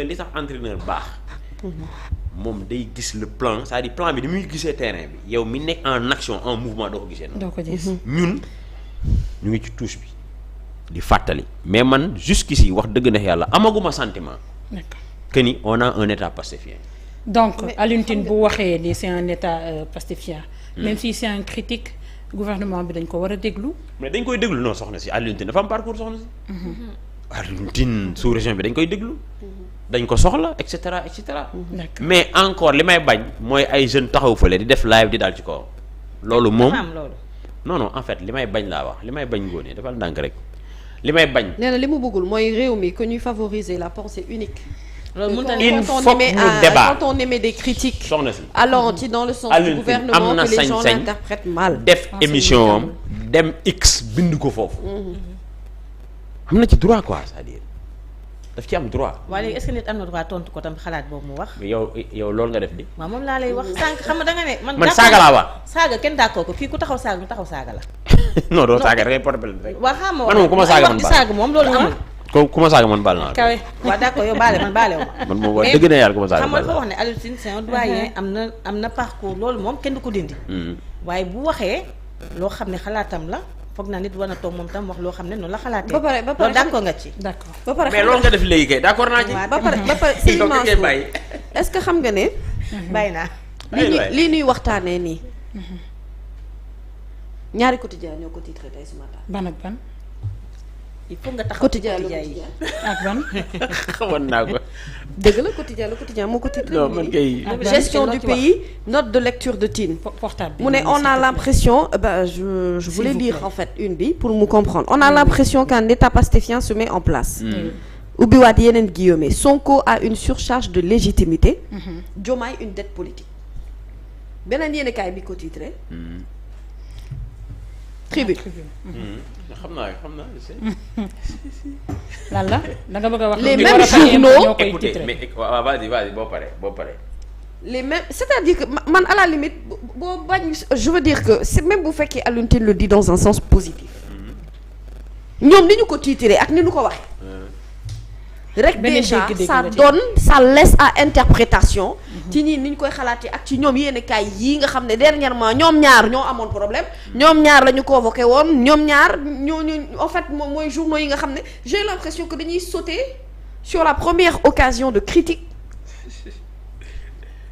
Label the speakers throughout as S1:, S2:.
S1: li tax entraîneur baax. moom day gis le plan c'est-à-dire plan bi ni muy gisee terrain bi yow mi nekk en action en mouvement doo ko gisee noonu.
S2: doo ko gis
S1: ñun ñu ngi ci touche bi di fàttali mais man jusqu'ici wax dëgg na yàlla amaguma sentiment.
S2: d'accord
S1: que ni on a un état pastéfien.
S2: donc Alioune Tine bu waxee ni c'est un état pastéfien. même si c'est un critique gouvernement bi dañ ko war a déglu.
S1: mais dañ koy déglu non soxna si Alioune Tine dafa am parcours soxna si. Alioune Tine sous région bi dañ koy déglu. dañ ko soxla et cetera et cetera. mais encore li may bañ mooy ay jeunes taxaw fële di def live di daal ci kaw. loolu moom non non en fait li may bañ laa wax li may bañ ngoonee dafa ndànk rek li may bañ.
S3: nee na li mu bëggul mooy réew mi que ñuy favoriser la pensée unique.
S1: il faut que ñu débat
S3: quand on émet des critiques.
S1: soxna si
S3: allant ci dans le sens du gouvernement que les gens l'interprètent mal.
S1: def émission am dem X bind ko foofu. am na ci droit quoi c'est-à-dire daf ci am droit.
S4: waaye léegi est-ce que nit am na droit tontu ko tam xalaat boobu mu wax.
S1: yow loolu nga def di.
S4: waaw moom laa lay wax sànq xam nga da nga ne.
S1: man saaga laa wax.
S4: saaga kenn d'accord ko kii ku taxaw saaga ñu taxaw saaga la.
S1: non doo saaga rek porte rek.
S4: waaw xam nga
S1: man moom ku ma saaga man
S4: di saaga moom loolu amul.
S1: ku ma saaga man baal naa.
S4: kawe waaw d'accord yow baale man baale wu ma.
S1: man moom wax dëgg na yàlla ku ma saaga
S4: xam nga
S1: baal
S4: dafa
S1: naa.
S4: wax ne Alioune Tine c'est un doyen am na parcours loolu moom kenn du ko dindi. waaye bu waxee loo xam ne xalaatam la. foog naa nit war na toog moom tam wax loo xam ne noonu la xalaatee.
S3: ba pare
S4: loolu d'accord nga ci.
S2: d'accord
S3: ba pare
S1: mais loolu nga def léegi kay d'accord naa ci.
S3: ba pare si est-ce que xam nga ne.
S4: bàyyi naa.
S3: lii ñuy waxtaanee nii. ñaari quotidien ñoo ko titré tey ce matin.
S2: ban ak ban.
S4: il faut nga taxaw
S3: quotidien
S4: yi
S2: ak ban.
S1: xamoon naa ko.
S3: dëgg la quotidien le quotidien moo ko titré.
S1: non man kay.
S3: gestion du pays note de lecture de Tine.
S2: portable bi
S3: mu ne on a l'impression je voulais lire en fait une bi pour mu comprendre on a l'impression qu'un état pastéfien se met en place. ubbiwaat yeneen guillemets Sonko a une surcharge de légitimité. Diomaye une dette politique. beneen yéenekaay bi ko titré. Tribune.
S1: xam naa
S2: lan la da nga bëgg a wax.
S3: les mêmes journaux
S1: écoutez mais waaw vas-y boo paree.
S3: les mêmes c'est-à-dire que man à la limite boo bañ je veux dire que c'est même bu fekkee Alioune Tine le dit dans un sens positif. ñoom ni ñu ko titré ak ni ñu ko waxee. rek déjà ça laisse à interprétation. ci ñii ni ñu koy xalaatee ak ci ñoom yéen kaay yii nga xam ne dernièrement ñoom ñaar ñoo amoon problème. ñoom ñaar la ñu convoqué woon ñoom ñaar ñooñu en fait moom mooy journaux yi nga xam ne j'ai l'impression que dañuy sauter sur la première occasion de critique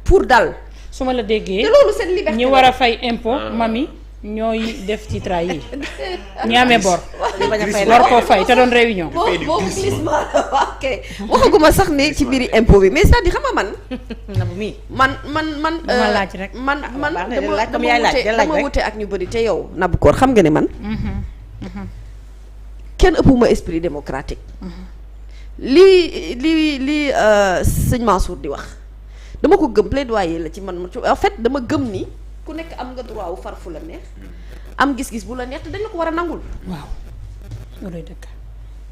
S3: pour dal.
S2: su ma la déggee
S3: te loolu seen liberté
S2: ñi war a fay impôt mami ñooy def ci tra yi ñi amee bor. war koo fay te doon réunion.
S3: boobu glissement ok waxaguma sax ne ci biiri impôt bi mais c'est-à-dire xam nga man.
S2: dama laaj rek.
S3: dama wute ak ñu bëri te yow Nabou Cor xam nga ne man. kenn ëppuma esprit démocratique. lii sëñ Mansour di wax dama ko gëm plaidoyer la ci man en fait dama gëm ni. ku nekk am nga droit wu far fu la neex am gis-gis bu la neex te dañ la ko war a nangul.
S2: waaw loolu dëgg.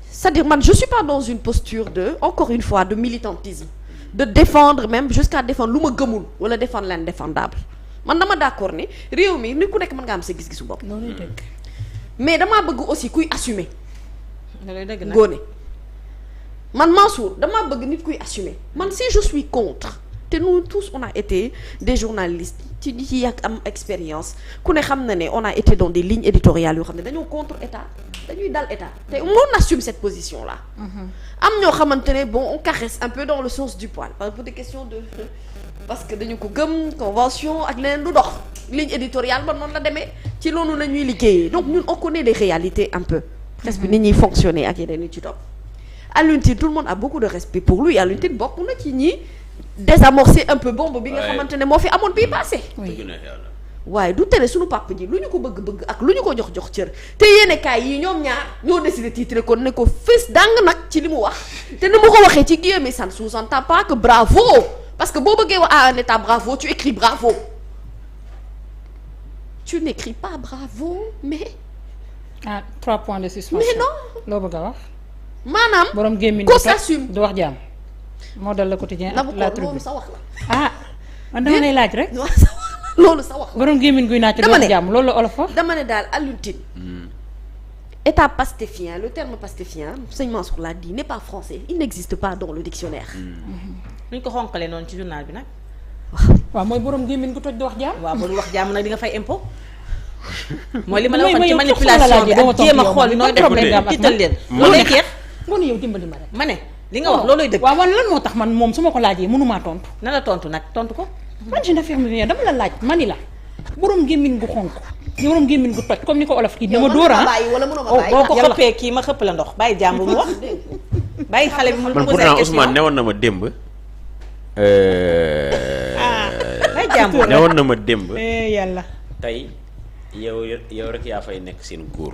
S3: c'est-à-dire man je suis pas dans une posture de encore une fois de militantisme de défendre même jusqu'à défendre lu ma gëmul wala défendre l'indéfendable man dama d'accord ni réew mi nit ku nekk mën nga am sa gis-gisu bopp.
S2: loolu dëgg.
S3: mais damaa bëgg aussi kuy assumer.
S4: loolu dëgg nag
S3: ngoone man Mansour damaa bëgg nit kuy assumer man si je suis contre. te nous tous on a été des journalistes ci ñi ci yàgg am expérience ku ne xam na ne on a été dans des lignes éditoriales yoo xam ne dañoo contre état dañuy dal état te on assume cette position là. am ñoo xamante ne bon on caresse un peu dans le sens du poil pour des questions de parce que dañu ko gëm convention ak leneen du dox ligne éditoriale ba noonu la demee ci loolu la ñuy liggéeyee donc ñun on connaît les réalités un peu. presque nit ñuy fonctionner ak yeneen yu ci topp. Alioune Tine tout le monde a beaucoup de respect pour lui Alioune Tine bokk na ci ñi. désamorcer un peu bombe bi nga xamante ne moo fi amoon bii passé waaye du tere suñu papa ji lu ñu ko bëgg-bëgg ak lu ñu ko jox cër te yéenekaay yi ñoom ñaar ñoo décidé titre kon ne ko fës dang nag ci li mu wax te ni mu ko waxee ci guillemets ça ne sous-entend pas que bravo parce que boo bëggee wax à un état bravo tu écris bravo tu n'écris pas bravo mais
S2: 3 points de suspension
S3: mais non
S2: loo bëgg a wax
S3: maanaam
S2: borom gémmiñ
S3: qu'on s'assume
S2: du wax jàmm moo dal le quotidien ak la tribune
S3: loolu sa wax la
S2: man dama lay laaj rek
S3: loolu sa wax
S2: borom gémmiñ guy naaj ci du wax jàmm loolu la olof wax
S3: dama ne daal Alioune Tine état pastéfien, le terme pastéfien sëñ Mansour l'a dit, n'est pas français, il n'existe pas dans le dictionnaire.
S4: nu ñu ko xonqalee noonu ci journal bi nag.
S2: waaw mooy borom gémmiñ gu toj di wax jàmm.
S4: waaw ba du wax jàmm nag di nga fay impôt. mooy li ma la waxoon ci manipulation bi ak jéem a xool nooy def ba tiital leen. loolu lay jeex.
S2: ngoone yow dimbali ma rek.
S4: ma ne li nga wax loolooy dëgg.
S2: waaw man lan moo tax man moom su ma ko laajee mënumaa tontu.
S4: na la tontu nag tontu ko.
S2: man je n'affirme rien dama la laaj mani la borom gémmiñ gu xonk borom gémmiñ gu toj comme ni ko olof kii dama dóor ah
S4: boo ko xëppee kii ma xëpp la ndox bàyyi jàmbur mu wax bàyyi xale bi mu
S1: man
S4: posé
S1: pourtant
S4: question
S1: Ousmane newoon na ma démb.
S4: bàyyi jàmbur
S1: newoon na ma démb.
S2: yàlla
S1: tey yow rek yaa fay nekk seen góor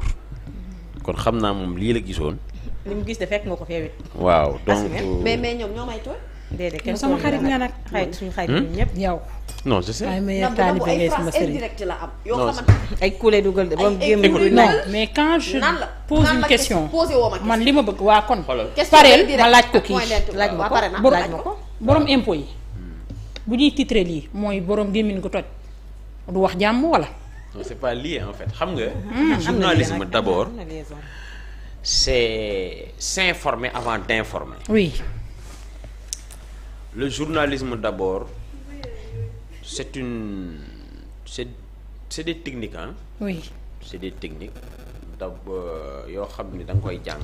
S1: kon xam naa moom lii la gisoon.
S4: li mu gis de fekk nga ko feewit.
S1: waaw donc
S3: mais ñoom ñoo may tooy.
S4: déedéet kenn
S2: sama xarit nga nag
S4: xarit suñu xarit ñun ñëpp.
S2: yow
S1: non je sais.
S2: waaye mais
S3: ndax
S2: taalibe
S3: ay
S2: ngay sama
S3: phrases
S2: sëriñ
S3: indirectes la am. yoo
S1: Non,
S3: xamante
S4: ay kuule dugal de ba mu
S3: ay
S4: gémmiñ
S3: écoute,
S4: du
S2: non
S4: naan.
S2: mais quand je
S3: naan la
S2: pose
S3: naan
S2: une
S3: la
S2: question
S3: posé woo ma question.
S2: man li ma bëgg waa kon
S1: xoolal
S3: Question
S2: pareel
S3: indirecte
S2: ma laaj ko
S3: ak
S2: kii
S3: point d'interrogation.
S4: laaj ma
S3: Waa
S4: ko
S3: pare na
S2: borom
S3: laaj ma ko.
S2: borom impôt yi bu ñuy titré lii mooy borom gémmiñ gu toj du wax jàmm wala.
S1: non c'est pas lié en fait xam nga.
S4: Am na
S1: journalisme
S4: liaison.
S1: d'abord
S4: Am na liaison.
S1: c'est s'informer avant d'informer.
S2: oui
S1: Le journalisme d'abord c'est des techniques hein.
S2: oui
S1: C'est des techniques d'abord yoo xam ni da nga koy jàng.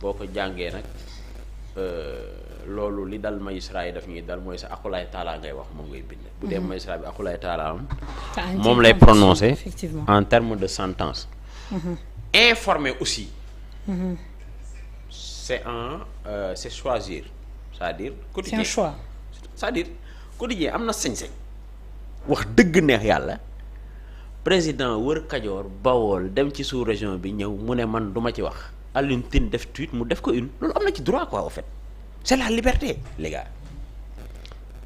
S1: boo ko jàngee nag loolu li dal magistrat yi daf ñuy dal mooy sa akulaay taalaa ngay wax moom ngay bind. bu dee magistrat bi akulaay taalaa am. moom lay prononcer
S2: effectivement
S1: en termes de sentence. Informer aussi. C'est choisir c'est-à-dire.
S2: c'est
S1: quotidien
S2: un choix.
S1: c'est-à-dire quotidien am na sañ-sañ wax dëgg neex yàlla président wër Kajoor Bawol dem ci sous-région bi ñëw mu ne man duma ci wax Alioune Tine def tweet mu def ko une loolu am na ci droit quoi au fait c'est la liberté les gars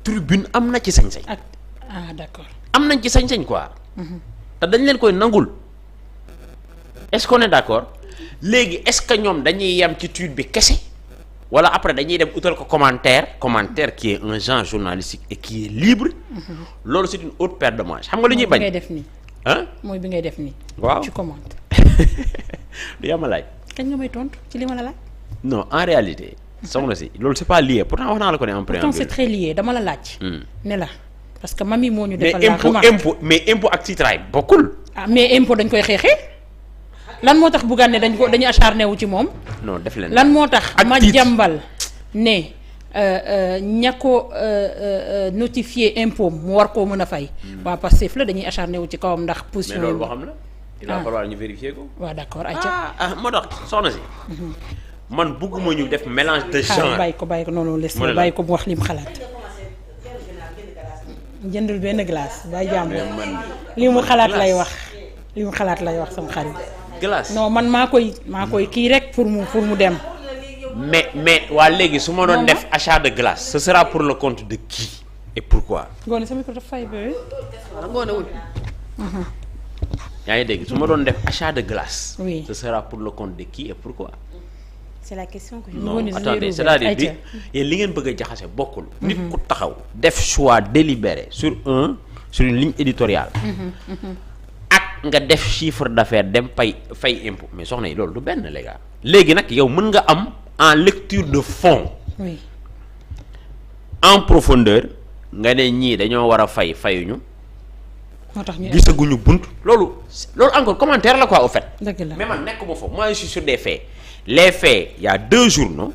S1: tribune am na ci sañ-sañ
S2: ak d'accord.
S1: am nañ ci sañ-sañ quoi te dañ leen koy nangul est-ce qu'on est d'accord léegi est-ce que ñoom dañuy yem ci tweet bi kese wala après dañuy dem utal ko commentaire qui est un genre journalistique et qui est libre loolu c'est une autre paire de manches xam nga lu ñuy
S2: mooy bi ngay
S1: bañ
S2: def nii.
S1: ah
S2: mooy bi ngay def nii.
S1: waaw
S2: tu commentes.
S1: du yaa ma laaj
S2: kañ nga may tontu ci li ma la laaj.
S1: non en réalité soxna si loolu c'est pas lié pourtant wax naa la ko ne en
S2: pourtant c'est
S1: préambule
S2: très lié dama la laaj. ne la parce que mami moo ñu
S1: mais
S2: defal la remarque.
S1: mais impôt ak titraay bokkul
S2: ah mais impôt dañ koy xeexee lan moo tax Bougane ne dañu acharné wu ci moom.
S1: non def leen
S2: lan moo tax
S1: ak
S2: ma
S1: titre.
S2: jàmbal ne ña ko notifié impôt mu war koo mën a fay. waa Pastef la dañuy acharné wu ci kawam ndax
S1: mais
S2: position
S1: loolu
S2: yi.
S1: waxam la il va falloir ñu vérifier ko
S2: waaw d'accord ayca.
S1: moo tax soxna si man bugguma ñu def mélange de
S2: xaaral
S1: genre
S2: bàyyi ko noonu les
S1: mu ne la
S2: bàyyi ko mu wax lim xalaat. jëndul benn glace bàyyi jàmbur
S1: mais man
S2: li mu xalaat lay
S1: glace.
S2: wax li mu xalaat lay wax sama xarit.
S1: glace
S2: non man maa koy kii rek pour mu dem.
S1: mais waa léegi su ma doon def achat de glace ce sera pour le compte de qui et pourquoi
S2: ngoone sama micro dafa fay bébé.
S3: wala ngoone wuñ.
S1: yaa ngi dégg su ma doon def achat de glace
S2: Oui.
S1: ce sera pour le compte de qui et pourquoi
S4: c'est la question que je
S1: non
S2: Ngoné
S1: attendez
S2: zéro
S1: c'est-à-dire
S2: ayca.
S1: yéen li ngeen bëgg a jaxase bokkul nit ku taxaw def choix délibéré sur une ligne éditoriale ak nga def chiffre d'affaires dem fay impôt mais soxna yi loolu du benn les gars léegi nag yow mën nga am en lecture de fond
S2: oui
S1: en profondeur nga ne ñii dañoo war a fayuñu
S2: moo tax ñu.
S1: gisaguñu bunt loolu encore commentaire la quoi au fait
S2: dëgg la
S1: mais man nekkuma foofu moi je suis sur des faits les faits il y a 2 journaux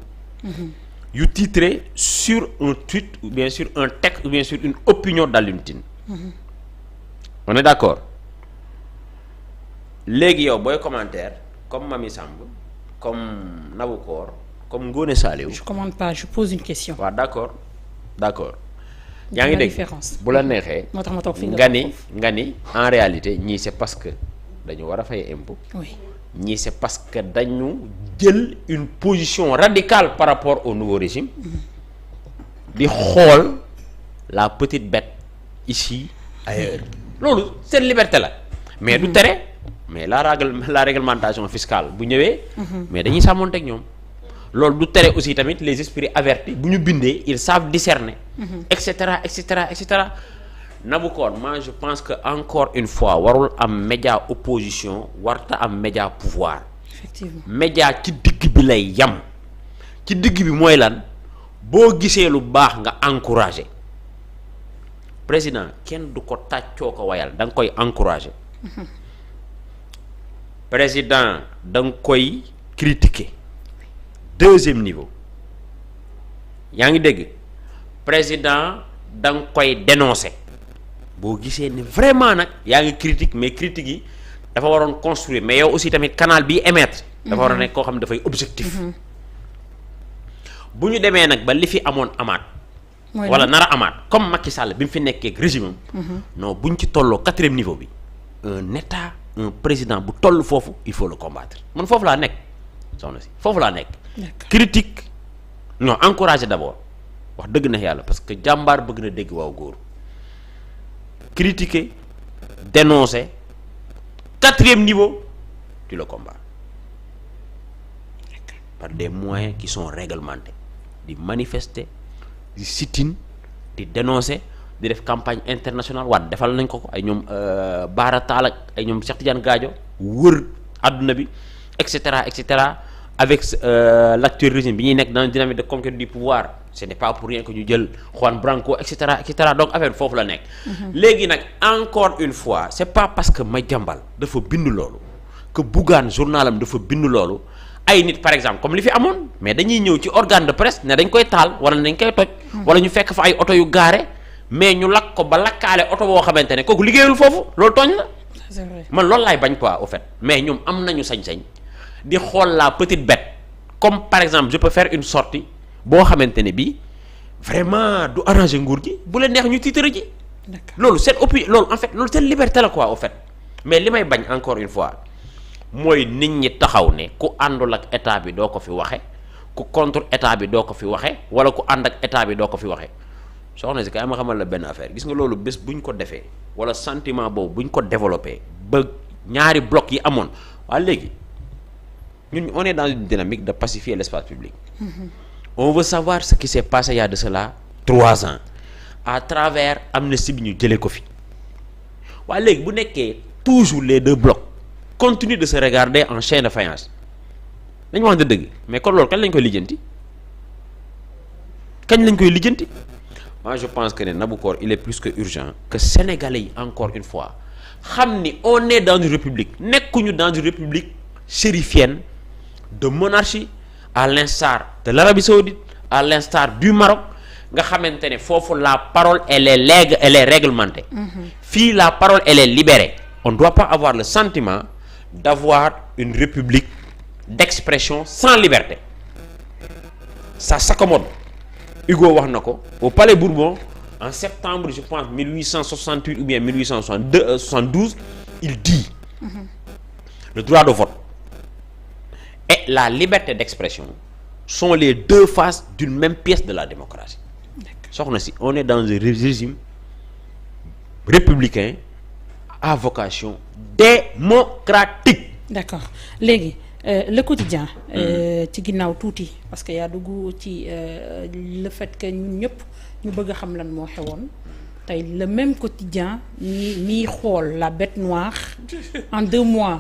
S1: yu titré sur un tweet ou bien sur un texte ou bien sur une opinion d'Alioune Tine on est d'accord léegi yow booy commentaire comme Mamy Samb comme Nabou Cor comme Ngoné Saliou
S2: je commande pas je pose une question.
S1: waaw d'accord yaa ngi
S2: la
S1: dégg
S2: différence.
S1: bu la neexee
S2: moo tax ma toog fi
S1: nga ni en réalité ñii c'est parce que dañu war a fay impôt
S2: oui
S1: ñii c'est parce que dañu jël une position radicale par rapport au nouveau régime di xool la petite bête ici ailleurs loolu seen liberté la mais du tere mais la réglementation fiscale bu ñëwee mais dañuy sàmmoonte ak ñoom loolu du tere aussi tamit les esprits avertis bu ñu bindee ils savent discerner et cetera Nabucor moi je pense que encore une fois warul am média opposition warta am média pouvoir.
S2: effectivement
S1: média ci digg bi lay yam ci digg bi mooy lan boo gisee lu baax nga encourager président kenn du ko tàccoo ko wayal da nga koy encourager président da nga koy critiquer deuxième niveau yaa ngi dégg président da nga koy dénoncer boo gisee ne vraiment nag yaa ngi critique mais critique yi dafa waroon construire mais yow aussi tamit canal bi émettre dafa war a nekk koo xam ne dafay objectif bu ñu demee nag ba li fi amoon amaat wala nar a amaat comme Macky Sall bi mu fi nekkee ak régime am non bu ñu ci tolloo 4e niveau bi un état un président bu toll foofu il faut le combattre man foofu laa nekk soxna si foofu laa nekk critique non encourager d'abord wax dëgg na yàlla parce que jàmbaar bëgg na dégg waaw góor critiquer dénoncer 4e niveau tu le combats par des moyens qui sont réglementés di manifester di sit-in di dénoncer di def campagne internationale waat defal nañ ko ay ñoom Bara Tall ak ay ñoom Cheikh Tidiane Gadio wër àdduna bi et cetera avec l'actuel régime bi ñuy nekk dans une dynamique de conquête du pouvoir ce n'est pas pour rien que ñu jël Juan Branco et cetera donc affaire foofu la nekk. léegi nag encore une fois c'est pas parce que Madiambal dafa bind loolu que Bougane journalam dafa bind loolu ay nit par exemple comme li fi amoon mais dañuy ñëw ci organe de presse ne dañ koy taal wala dañ koy toj. wala ñu fekk fa ay oto yu gaare mais ñu lakk ko ba lakkaale oto boo xamante ne kooku liggéeyul foofu loolu tooñ la.
S2: c'est vrai
S1: man loolu laay bañ quoi au fait mais ñoom am nañu sañ-sañ. di xool la petite bête comme par exemple je peux faire une sortie boo xamante ne bii vraiment du arranger nguur gi bu la neex ñu titre ji. loolu seen loolu en fait loolu seen liberté la quoi au fait mais li may bañ encore une fois mooy nit ñi taxaw ne ku àndul ak état bi doo ko fi waxe ku contre état bi doo ko fi waxe wala ku ànd ak état bi doo ko fi waxe soxna si kay ma xamal la benn affaire gis nga loolu bés buñ ko defee wala sentiment boobu buñ ko développé ba ñaari bloc yi amoon waa léegi. ñun on est dans une dynamique de pacifier l'espace public. On veut savoir ce qui s'est passé il y a de cela 3 ans à travers amnistie bi ñu jëlee ko fi waaye léegi bu nekkee toujours les 2 blocs continuent de se regarder en chaîne de faïence dañu wax dëgg mais kon loolu kañ lañ koy lijjanti moi je pense que ne Nabucor il est plus que urgent que sénégalais yi encore une fois xam ni on est dans une république nekkuñu dans une république chérifienne de monarchie à l'instar de l'Arabie Saoudite à l'instar du Maroc nga xamante ne foofu la parole elle est réglementée. Fii la parole elle est libérée. On ne doit pas avoir le sentiment d'avoir une république d'expression sans liberté. Ça s'accommode. Hugo wax na ko au Palais Bourbon en septembre je pense 1868 ou bien 1872 il dit le droit de vote et la liberté d'expression sont les 2 faces d'une même pièce de la démocratie. Soxna si on est dans un régime républicain à vocation démocratique.
S2: D'accord léegi le quotidien ci ginnaaw tuuti parce que yaa dugg ci le fait que ñun ñëpp ñu bëgg a xam lan moo xewoon tey le même quotidien mi xool la bête noire en 2 mois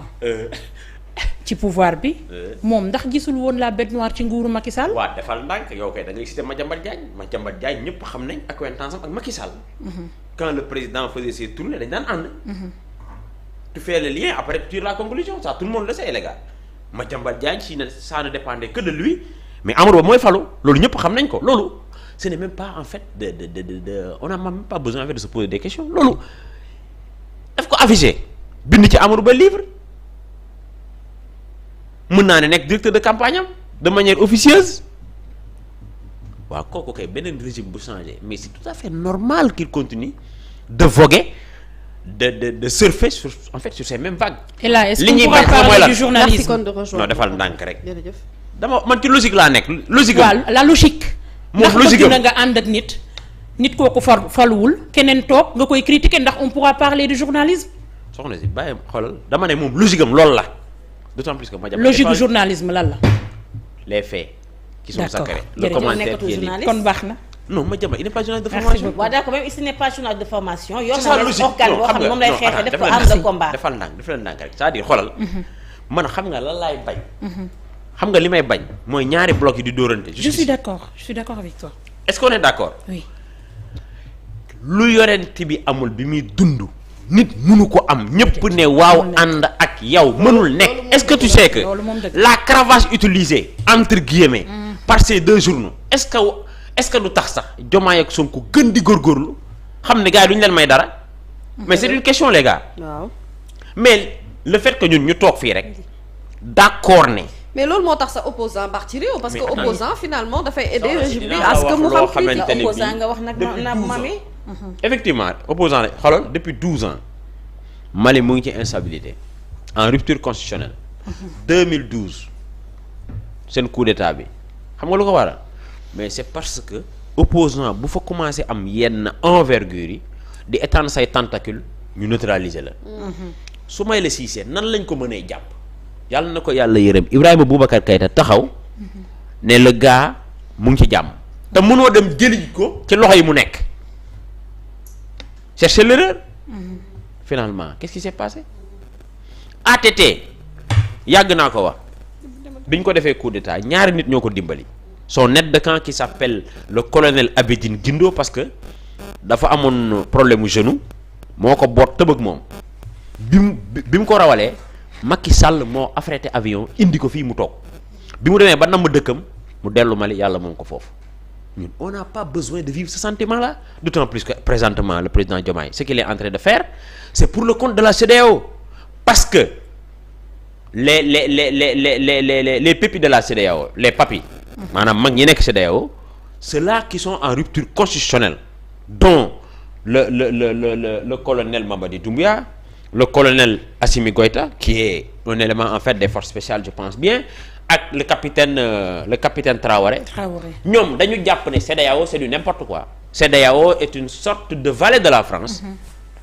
S2: ci pouvoir bi moom ndax gisul woon la bête noire ci nguuru Macky Sall.
S1: waaw defal ndànk yow kay da ngay citer Madiambal Diagne ñëpp xam nañ accointance am ak Macky Sall. Quand le président faisait ses tournées dañ daan ànd. Tu fais le lien après tu tires la conclusion ça tout le monde le sait les gars Madiambal Diagne si ça ne dépendait que de lui mais Amadou Ba mooy falu loolu ñëpp xam nañ ko loolu ce n'est même pas en fait de on n'a même pas besoin en fait de se poser des questions loolu daf ko affiché bind ci Amadou Ba livre mën naa ne nekk directeur de campagne am de manière officieuse waaw kooku kay beneen régime bu changé mais c'est tout à fait normal qu'il continue de voguer de surfer sur en fait sur ces mêmes vagues.
S2: Et là est-ce qu'on pourra parler du journalisme
S1: non defal ndànk rek. jërëjëf dama man ci logique laa nekk. logique
S2: waaw la logique.
S1: moom logique
S2: ndax nga ànd ak nit kooku faluwul keneen toog nga koy critiquer ndax on pourra parler du journalisme.
S1: soxna si bàyyi xoolal dama ne moom logique am loolu la d'autant plus que ma
S2: logique du journalisme lan la.
S1: les faits. qui sont
S2: d'accord
S1: sacrés le commentaire qui est libre
S2: kon baax na.
S1: non Madiambal il n'est pas journaliste de formation.
S4: waaw d'accord même s'il n'est pas journaliste de formation. yor
S1: c'est ça
S4: na
S1: logique
S4: organe boo xam ne moom lay xeexee def ko arme de combat.
S1: defal ndànk rek c'est-à-dire xoolal. man xam nga lan laay bañ. xam nga li may bañ mooy ñaari blocs yi di dóorante.
S2: je suis d'accord avec toi.
S1: est-ce qu'on est d'accord.
S2: oui.
S1: lu yorent bi amul bi muy dund. nit mënu ko am ñëpp ne waaw ànd ak yow mënul nekk est-ce que tu sais que la cravache utilisée entre guillemets par ces deux journaux est-ce que du tax sax Diomaye ak Sonko gën di góorgóorlu xam ne gars yi duñu leen may dara mais c'est une question les gars.
S3: waaw
S1: mais le fait que ñun ñu toog fii rek d'accord ne.
S3: mais loolu moo tax sa opposant baax ci réew parce que opposant finalement dafay aider régime bi
S1: dinaa
S3: à ce que mu xam
S1: xamante ne bii
S4: opposant nga wax nag na mami.
S1: effectivement opposant la xoolal depuis 12 ans Mali mu ngi ci instabilité en rupture constitutionnelle 2012 seen coup d'état bi xam nga lu ko waral mais c'est parce que opposant bu fa commencé am yenn envergure yi di étendre say tentacules ñu neutraliser la Soumaïla Cissé nan lañ ko mënee jàpp yàlla na ko yàlla yërëm Ibrahima Boubacar Keïta taxaw ne le gars mu ngi ci jàmm te mënoo dem jëli ko ci loxo yi mu nekk chercher l'erreur finalement qu'est-ce qui s'est passé ATT yàgg naa ko wax bi ñu ko defee coup d'état ñaari nit ñoo ko dimbali son aide de camp qui s'appelle le colonel Abedine Guindo parce que dafa amoon problème mu genou moo ko boot tëbëg moom bi mu ko rawalee Macky Sall moo affrété avion indi ko fii mu toog bi mu demee ba namm dëkkam mu dellu Mali yàlla moom ko foofu ñun on n'a pas besoin de vivre ce sentiment-là d'autant plus que présentement le président Diomaye ce qu'il est en train de faire c'est pour le compte de la CEDEAO parce que les pépites de la CEDEAO les papis maanaam mag ñi nekk CEDEAO ceux-là qui sont en rupture constitutionnelle dont le colonel Mamadi Doumbouya le colonel Assimi Goïta qui est un élément en fait des forces spéciales je pense bien ak le capitaine Traoré ñoom dañu jàpp ne CEDEAO c'est du n'importe quoi CEDEAO est une sorte de valet de la France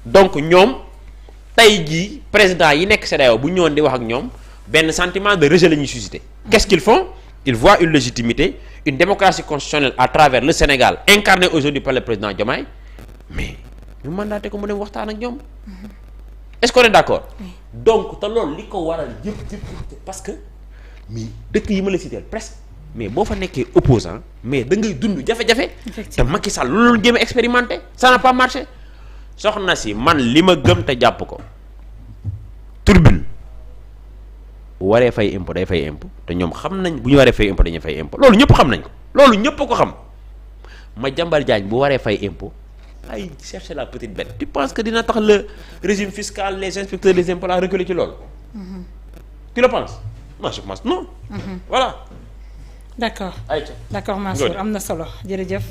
S1: donc ñoom tey jii président yi nekk CEDEAO bu ñëwoon di wax ak ñoom benn sentiment de rejet la ñuy susciter qu'est-ce qu'ils font ils voient une légitimité une démocratie constitutionnelle à travers le Sénégal incarnée aujourd'hui par le président Diomaye mais ñu mandaté ko mu dem waxtaan ak ñoom est-ce qu'on est d'accord donc te loolu li ko waral yëpp parce que mais dëkk yi ma la cité presque mais boo fa nekkee opposant mais da ngay dund jafe-jafe te Macky Sall loolu jéem a expérimenté ça n'a pas marché soxna si man li ma gëm te jàpp ko turbine bu waree fay impôt day fay impôt te ñoom xam nañ bu ñu waree fay impôt dañuy fay impôt loolu ñëpp xam nañ ko loolu ñëpp ko xam Madiambal Diagne bu waree fay impôt ay chercher la petite bête tu penses que dina tax le régime fiscal les inspecteurs des impôts la reculer ci loolu tu le penses moi je pense non voilà
S2: d'accord Mansour am na solo jërëjëf